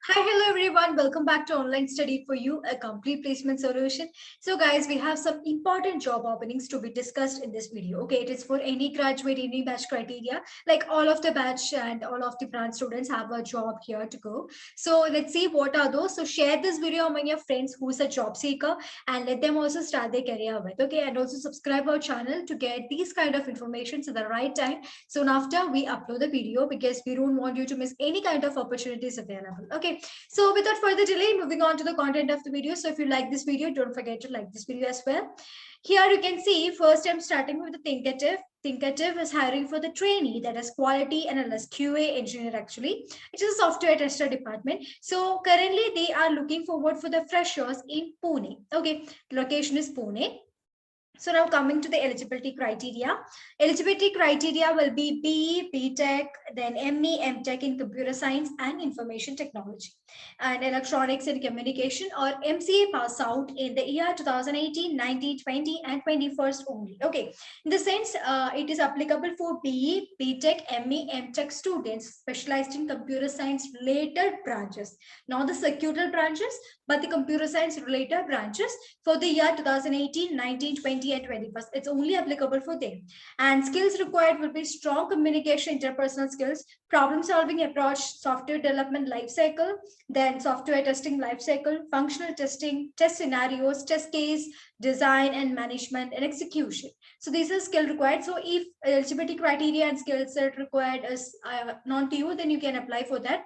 Hi, hello everyone. Welcome back to Online Study for You, a complete placement solution. So guys, we have some important job openings to be discussed in this video. Okay, it is for any graduate, any batch criteria. Like all of the batch and all of the branch students have a job here to go. So let's see what are those. So share this video among your friends who's a job seeker and let them also start their career with. Okay, and also subscribe our channel to get these kind of information at the right time soon after we upload the video because we don't want you to miss any kind of opportunities available. Okay, so without further delay, moving on to the content of the video. So if you like this video, don't forget to like this video as well. Here you can see first I'm starting with the Thinkitive. Thinkitive is hiring for the trainee, that is quality analyst, QA engineer actually. It is a software tester department. So currently they are looking forward for the freshers in Pune. Okay, location is Pune. So now coming to the eligibility criteria. Eligibility criteria will be BE, BTech, then ME, MTech in computer science and information technology and electronics and communication, or MCA pass out in the year 2018, 19, 20 and 21st only. Okay, in the sense it is applicable for BE, BTech, ME, MTech students specialized in computer science related branches, not the sectoral branches, but the computer science related branches for the year 2018, 19, 20 and 21st. It's only applicable for them. And skills required will be strong communication, interpersonal skills, problem solving approach, software development life cycle, then software testing life cycle, functional testing, test scenarios, test case, design and management and execution. So these are skill required. So if eligibility criteria and skill set required is known to you, then you can apply for that.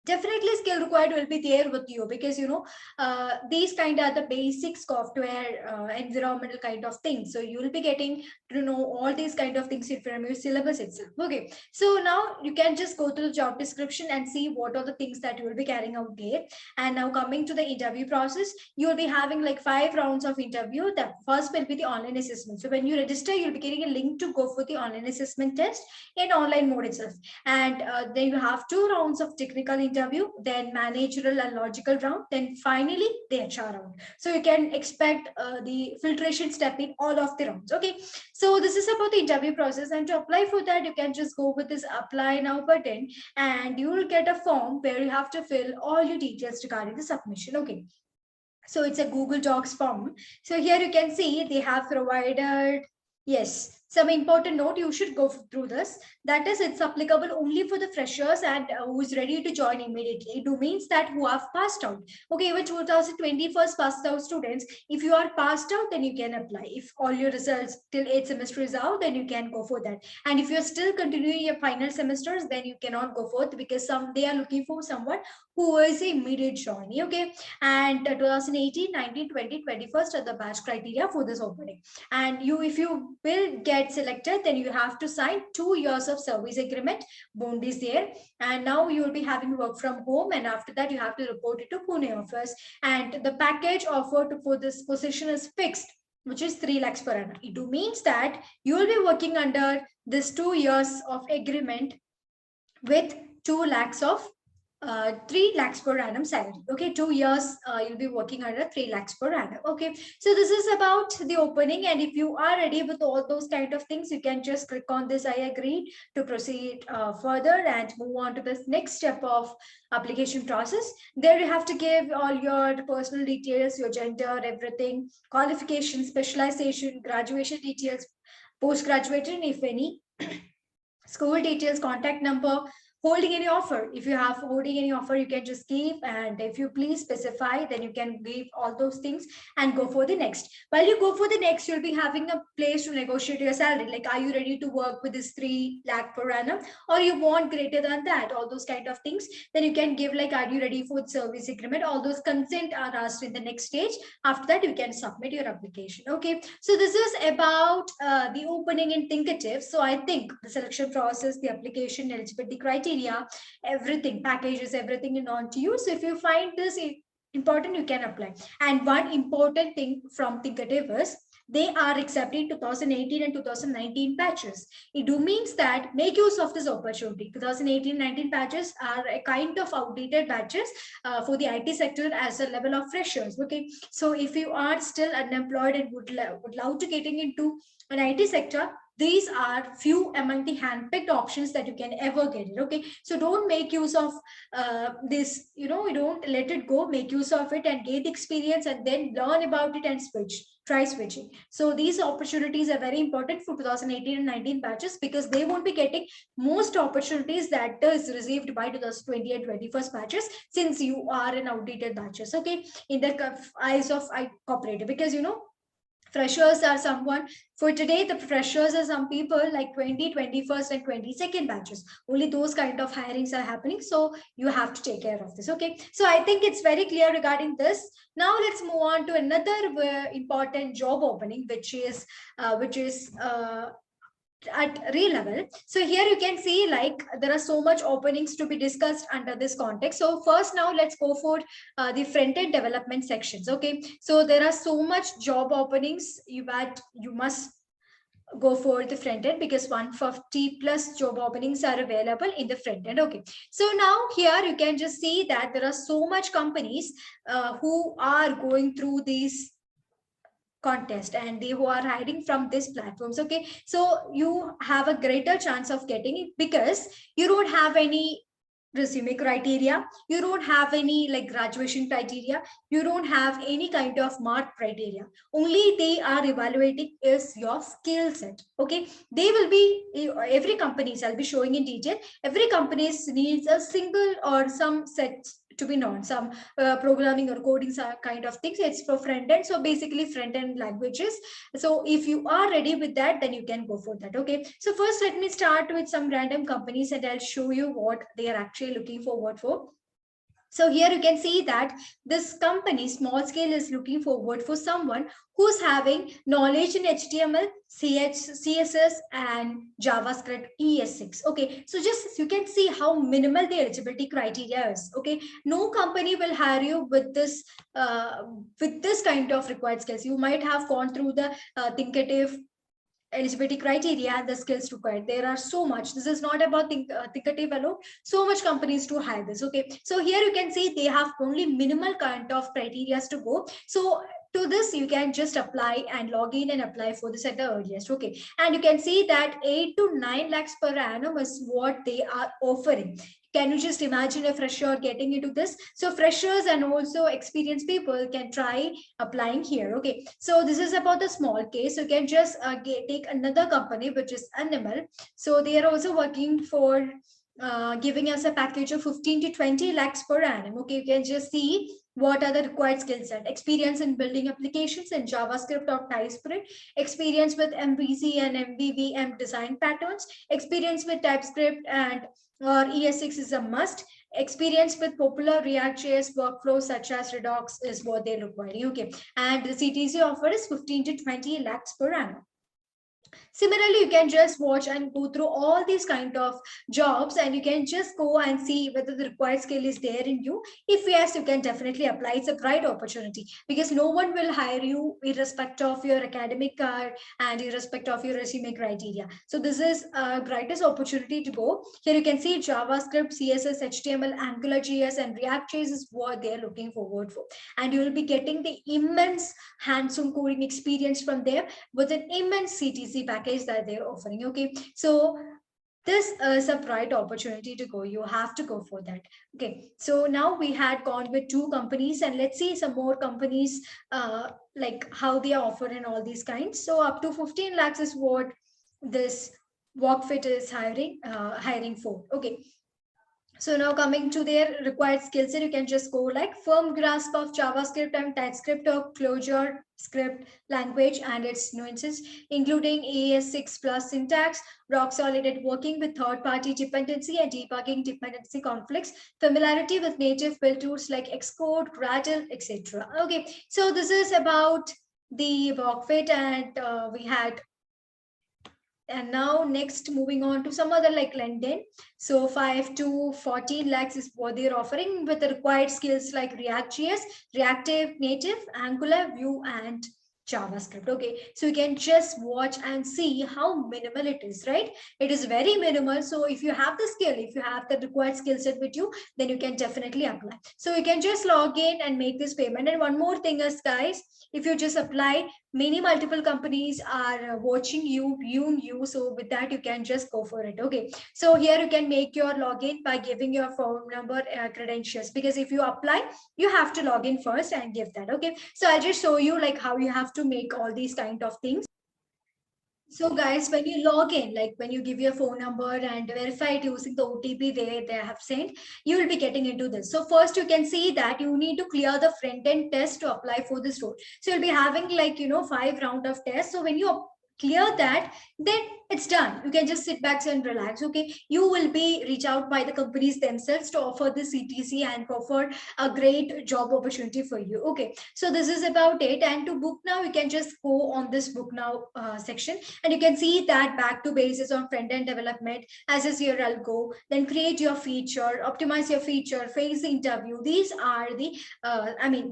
Definitely skill required will be there with you because these kind are the basic software environmental kind of things, so you will be getting to know all these kind of things from your syllabus itself. Okay, so now you can just go to the job description and see what are the things that you will be carrying out there. And now coming to the interview process, you will be having like 5 rounds of interview. The first will be the online assessment. So when you register, you'll be getting a link to go for the online assessment test in online mode itself. And then you have 2 rounds of technical interview, then managerial and logical round, then finally the HR round. So you can expect the filtration step in all of the rounds. Okay, so this is about the interview process, and to apply for that you can just go with this apply now button and you will get a form where you have to fill all your details regarding the submission. Okay, so it's a Google Docs form. So here you can see they have provided, yes, some important note you should go through this. That is, it's applicable only for the freshers and who is ready to join immediately. It means that who have passed out. Okay, with 2021 passed out students, if you are passed out, then you can apply. If all your results till 8 semester is out, then you can go for that. And if you're still continuing your final semesters, then you cannot go forth because they are looking for someone who is a immediate joinee. Okay, and 2018, 19, 20, 21st are the batch criteria for this opening. And if you will get selected, then you have to sign 2 years of service agreement. Bond is there, and now you will be having work from home, and after that you have to report it to Pune office. And the package offered for this position is fixed, which is 3 lakhs per annum. It means that you will be working under this 2 years of agreement with 2 lakhs of 3 lakhs per annum salary. Okay, 2 years you'll be working under 3 lakhs per annum. Okay, so this is about the opening, and if you are ready with all those kind of things, you can just click on this I agree to proceed further and move on to this next step of application process. There you have to give all your personal details, your gender, everything, qualification, specialization, graduation details, post-graduation if any, school details, contact number, holding any offer. If you have holding any offer, you can just give, and if you please specify, then you can give all those things and go for the next. While you go for the next, you'll be having a place to negotiate your salary. Like, are you ready to work with this 3 lakh per annum, or you want greater than that? All those kind of things. Then you can give like, are you ready for the service agreement? All those consent are asked in the next stage. After that, you can submit your application. Okay, so this is about the opening in Thinkitive. So I think the selection process, the application, eligibility criteria, everything, packages, everything is on to you. So if you find this important, you can apply. And one important thing from Thinkitive is they are accepting 2018 and 2019 batches. It do means that make use of this opportunity. 2018-19 batches are a kind of outdated batches for the IT sector as a level of freshers. Okay, so if you are still unemployed and would love to getting into an IT sector, these are few among the handpicked options that you can ever get it. Okay, so don't make use of this, you know, you don't let it go, make use of it and get experience and then learn about it and switch, try switching. So these opportunities are very important for 2018 and 19 batches, because they won't be getting most opportunities that is received by 2020 and 21st batches, since you are in outdated batches, okay, in the eyes of cooperative. Because you know, freshers are someone, for today the freshers are some people like 20, 21st and 22nd batches, only those kind of hirings are happening, so you have to take care of this. Okay, so I think it's very clear regarding this. Now let's move on to another important job opening, which is at real level. So here you can see like there are so much openings to be discussed under this context. So first, now let's go for the front-end development sections. Okay, so there are so much job openings you must go for the front end, because 150 plus job openings are available in the front end. Okay, so now here you can just see that there are so much companies who are going through these contest, and they who are hiding from these platforms. Okay, so you have a greater chance of getting it, because you don't have any resume criteria, you don't have any like graduation criteria, you don't have any kind of mark criteria, only they are evaluating is your skill set. Okay, they will be, every companies, I'll be showing in detail, every companies needs a single or some sets to be known, some programming or coding kind of things. It's for front end, so basically front end languages. So if you are ready with that, then you can go for that. Okay, so first let me start with some random companies and I'll show you what they are actually looking forward for. So here you can see that this company, small scale, is looking forward for someone who's having knowledge in HTML, CSS, and JavaScript ES6. Okay, so just you can see how minimal the eligibility criteria is. Okay, no company will hire you with this kind of required skills. You might have gone through the Thinkitive eligibility criteria and the skills required. There are so much. This is not about Thinkitive alone. So much companies to hire this. Okay, so here you can see they have only minimal kind of criteria to go. So to this you can just apply and log in and apply for this at the earliest. Okay, and you can see that 8 to 9 lakhs per annum is what they are offering. Can you just imagine a fresher getting into this? So freshers and also experienced people can try applying here. Okay, so this is about the small case. You can just take another company, which is Animal. So they are also working for giving us a package of 15 to 20 lakhs per annum. Okay, you can just see what are the required skill set: experience in building applications in JavaScript or TypeScript, experience with MVC and MVVM design patterns, experience with TypeScript and or ES6 is a must. Experience with popular React.js workflows such as Redux is what they require. Okay, and the CTC offer is 15 to 20 lakhs per annum. Similarly, you can just watch and go through all these kind of jobs, and you can just go and see whether the required skill is there in you. If yes, you can definitely apply. It's a bright opportunity, because no one will hire you irrespective of your academic card and irrespective of your resume criteria. So this is a brightest opportunity to go. Here you can see JavaScript, CSS, HTML, AngularJS, and React.js is what they're looking forward for. And you will be getting the immense hands-on coding experience from there with an immense CTC package that they're offering. Okay, so this is a bright opportunity to go. You have to go for that. Okay, so now we had gone with 2 companies, and let's see some more companies like how they are offering all these kinds. So up to 15 lakhs is what this WorkFit is hiring for. Okay, so now coming to their required skill set, you can just go like firm grasp of JavaScript and TypeScript or Clojure script language and its nuances, including AES6 plus syntax, rock solid at working with third-party dependency and debugging dependency conflicts, familiarity with native build tools like Xcode, Gradle, etc. Okay, so this is about the WorkFit, and we had. And now next moving on to some other like LinkedIn. So 5 to 14 lakhs is what they're offering with the required skills like React.js, Reactive Native, Angular, Vue, and JavaScript. Okay, so you can just watch and see how minimal it is, right? It is very minimal. So if you have the skill, if you have the required skill set with you, then you can definitely apply. So you can just log in and make this payment. And one more thing is, guys, if you just apply, many multiple companies are watching you, viewing you. So with that, you can just go for it. Okay. So here you can make your login by giving your phone number, credentials, because if you apply, you have to log in first and give that. Okay. So I'll just show you like how you have to make all these kind of things. So guys, when you log in, like when you give your phone number and verify it using the OTP they have sent, you will be getting into this. So first you can see that you need to clear the front end test to apply for this role. So you'll be having like, 5 rounds of tests. So when you clear that, then it's done. You can just sit back and relax. Okay. You will be reach out by the companies themselves to offer the CTC and offer a great job opportunity for you. Okay. So this is about it. And to book now, you can just go on this book now section, and you can see that back to basis on front-end development, as is your algo, then create your feature, optimize your feature, face the interview. These are the,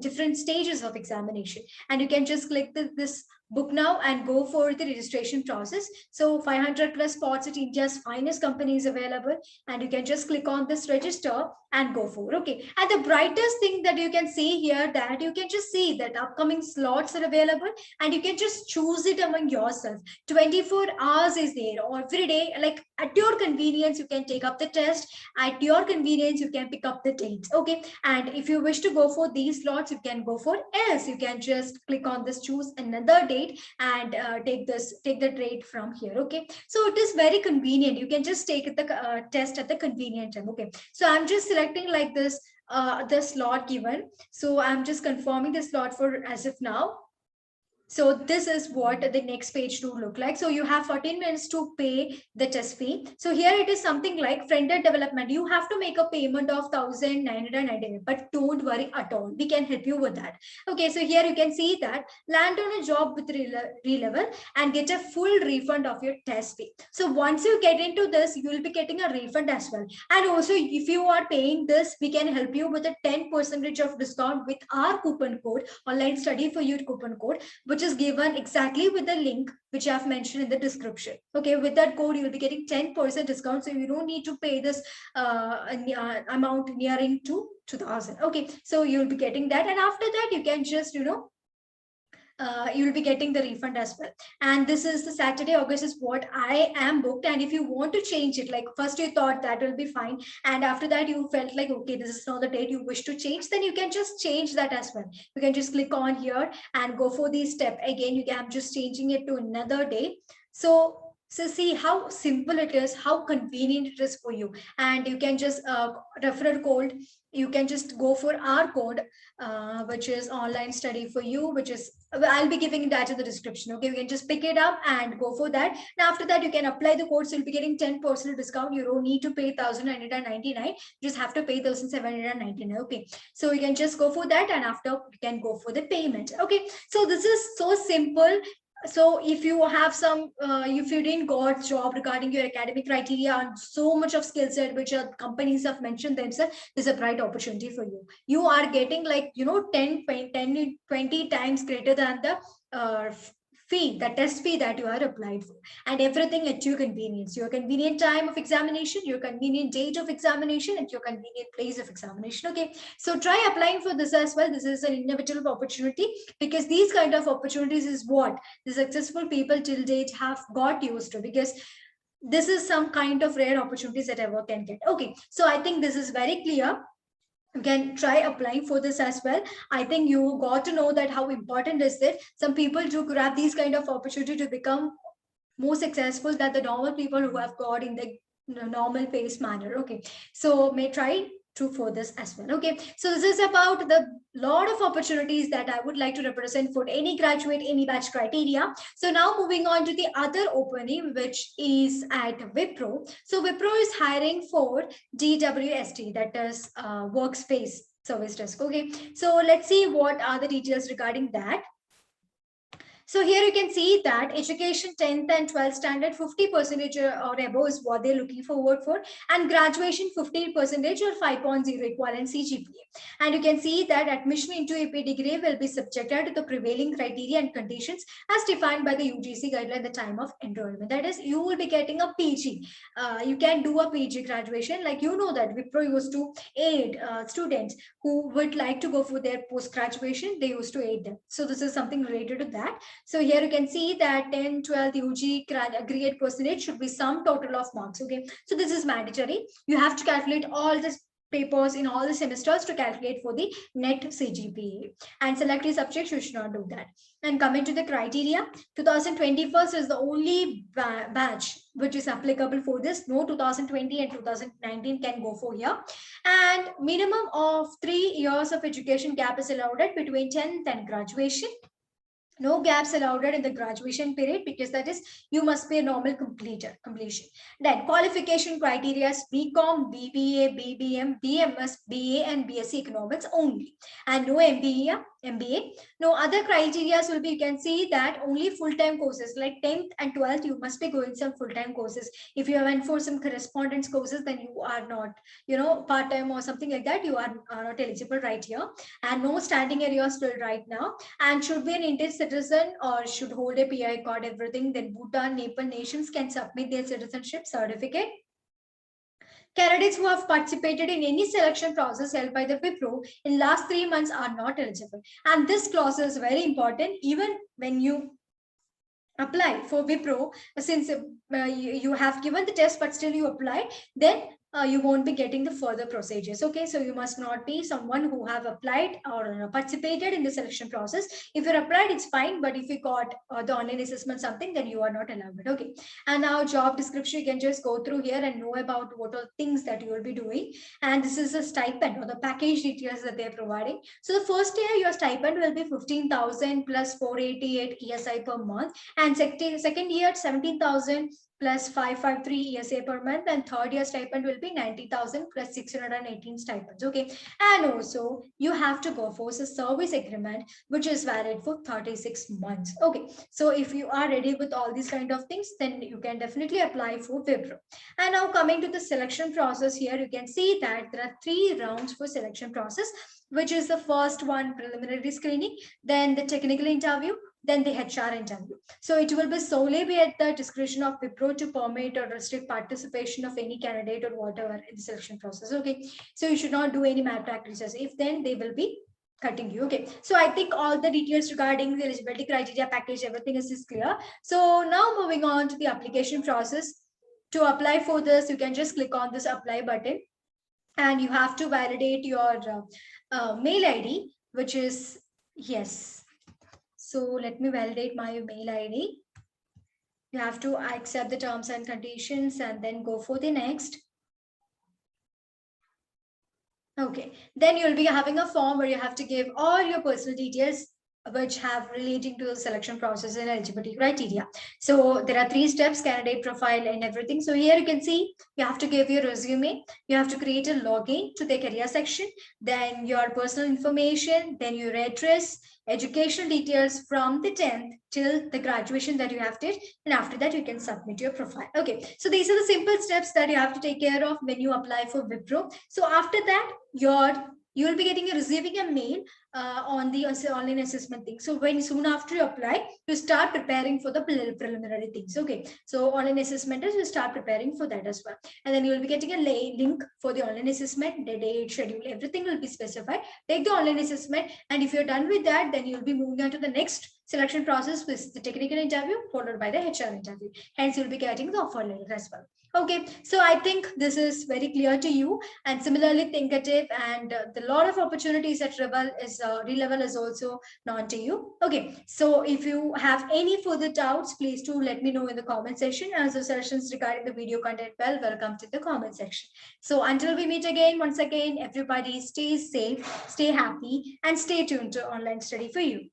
different stages of examination. And you can just click this book now and go for the registration process. So 500 plus spots at India's finest companies available, and you can just click on this register and go for. Okay. And the brightest thing that you can see here, that you can just see that upcoming slots are available, and you can just choose it among yourself. 24 hours is there every day, like at your convenience you can take up the test, at your convenience you can pick up the dates. Okay. And if you wish to go for these slots, you can go for, else you can just click on this choose another date and take the date from here. Okay. So it is very convenient. You can just take the test at the convenient time. Okay. So I'm just selecting like this the slot given. So I'm just confirming the slot for as of now. So this is what the next page to look like. So you have 14 minutes to pay the test fee. So here it is something like Frontend Development. You have to make a payment of 1,999, but don't worry at all. We can help you with that. Okay, so here you can see that land on a job with relevel and get a full refund of your test fee. So once you get into this, you will be getting a refund as well. And also if you are paying this, we can help you with a 10% of discount with our coupon code, online study for you coupon code, which is given exactly with the link which I have mentioned in the description. Okay, with that code, you will be getting 10% discount. So you don't need to pay this amount nearing to 2,000. Okay, so you'll be getting that. And after that, you can just, you'll be getting the refund as well. And this is the Saturday, August is what I am booked. And if you want to change it, like first you thought that will be fine, and after that you felt like, okay, this is not the date you wish to change, then you can just change that as well. You can just click on here and go for the step again. I'm just changing it to another day. So see how simple it is, how convenient it is for you. And you can just referral code, you can just go for our code, which is online study for you, which is, I'll be giving that in the description. Okay, you can just pick it up and go for that. And after that, you can apply the code. So you'll be getting 10% discount. You don't need to pay 1,999. You just have to pay 1,799. Okay, so you can just go for that, and after you can go for the payment. Okay, so this is so simple. So if you have some, if you didn't got job regarding your academic criteria and so much of skill set which are companies have mentioned themselves, there's a bright opportunity for you. You are getting like, 10, 20 times greater than the fee, the test fee that you are applied for, and everything at your convenience, your convenient time of examination, your convenient date of examination, and your convenient place of examination. Okay, so try applying for this as well. This is an inevitable opportunity, because these kind of opportunities is what the successful people till date have got used to, because this is some kind of rare opportunities that ever can get. Okay, so I think this is very clear. You can try applying for this as well. I think you got to know that how important is it. Some people do grab these kind of opportunity to become more successful than the normal people who have got in the normal pace manner. Okay, so may try to for this as well. Okay, so this is about the lot of opportunities that I would like to represent for any graduate, any batch criteria. So now moving on to the other opening, which is at Wipro. So Wipro is hiring for DWST, that is workspace service desk. Okay, so let's see what are the details regarding that. So here you can see that education 10th and 12th standard 50% or above is what they're looking forward for, and graduation 15% or 5.0 equivalency GPA. And you can see that admission into AP degree will be subjected to the prevailing criteria and conditions as defined by the UGC guideline at the time of enrollment. That is, you will be getting a PG. You can do a PG graduation, like that Wipro used to aid students who would like to go for their post graduation. They used to aid them. So this is something related to that. So here you can see that 10, 12 UG aggregate percentage should be sum total of marks. Okay, so this is mandatory. You have to calculate all this papers in all the semesters to calculate for the net CGPA, and selective subjects you should not do that. And coming to the criteria, 2021 is the only batch which is applicable for this. No 2020 and 2019 can go for here. And minimum of 3 years of education gap is allowed between 10th and graduation. No gaps allowed in the graduation period, because that is you must be a normal completion. Then qualification criteria is BCom, BBA, BBM, BMS, BA and BSc economics only, and no MBA. No other criteria will be, you can see that only full-time courses like 10th and 12th you must be going some full-time courses. If you have went for some correspondence courses, then you are not, part-time or something like that, you are not eligible right here. And no standing area still right now, and should be an Indian citizen or should hold a PI card, everything. Then Bhutan, Nepal nations can submit their citizenship certificate. Candidates who have participated in any selection process held by the Wipro in last 3 months are not eligible. And this clause is very important. Even when you apply for Wipro, since you have given the test but still you apply, then you won't be getting the further procedures. Okay, so you must not be someone who have applied or participated in the selection process. If you're applied, it's fine, but if you got the online assessment something, then you are not allowed. Okay, and now job description, you can just go through here and know about what are things that you will be doing. And this is a stipend or the package details that they're providing. So the first year your stipend will be 15,000 plus 488 ESI per month, and second year 17,000 plus 553 ESA per month, and third year stipend will be 90,000 plus 618 stipends. Okay, and also you have to go for a service agreement which is valid for 36 months. Okay, so if you are ready with all these kind of things, then you can definitely apply for Wipro. And now coming to the selection process, here you can see that there are 3 rounds for selection process, which is the first one, preliminary screening, then the technical interview, then the HR interview. So it will be solely be at the discretion of Wipro to permit or restrict participation of any candidate or whatever in the selection process. Okay, so you should not do any malpractices. If then they will be cutting you. Okay, so I think all the details regarding the eligibility criteria package, everything is clear. So now moving on to the application process. To apply for this, you can just click on this apply button, and you have to validate your mail ID, which is yes. So let me validate my mail ID. You have to accept the terms and conditions and then go for the next. Okay, then you'll be having a form where you have to give all your personal details which have relating to the selection process and eligibility criteria. So there are 3 steps, candidate profile and everything. So here you can see you have to give your resume, you have to create a login to the career section, then your personal information, then your address, educational details from the 10th till the graduation that you have did, and after that you can submit your profile. Okay, so these are the simple steps that you have to take care of when you apply for Wipro. So after that you will be receiving a mail on the online assessment thing. So when soon after you apply, you start preparing for the preliminary things. Okay, so online assessment is you start preparing for that as well, and then you will be getting a link for the online assessment, the date, schedule, everything will be specified. Take the online assessment, and if you're done with that, then you'll be moving on to the next selection process with the technical interview followed by the HR interview. Hence, you'll be getting the offer letter as well. Okay, so I think this is very clear to you. And similarly, Thinkitive and the lot of opportunities at Relevel is also known to you. Okay, so if you have any further doubts, please do let me know in the comment section. As the sessions regarding the video content, well, welcome to the comment section. So until we meet again, once again, everybody stay safe, stay happy, and stay tuned to online study for you.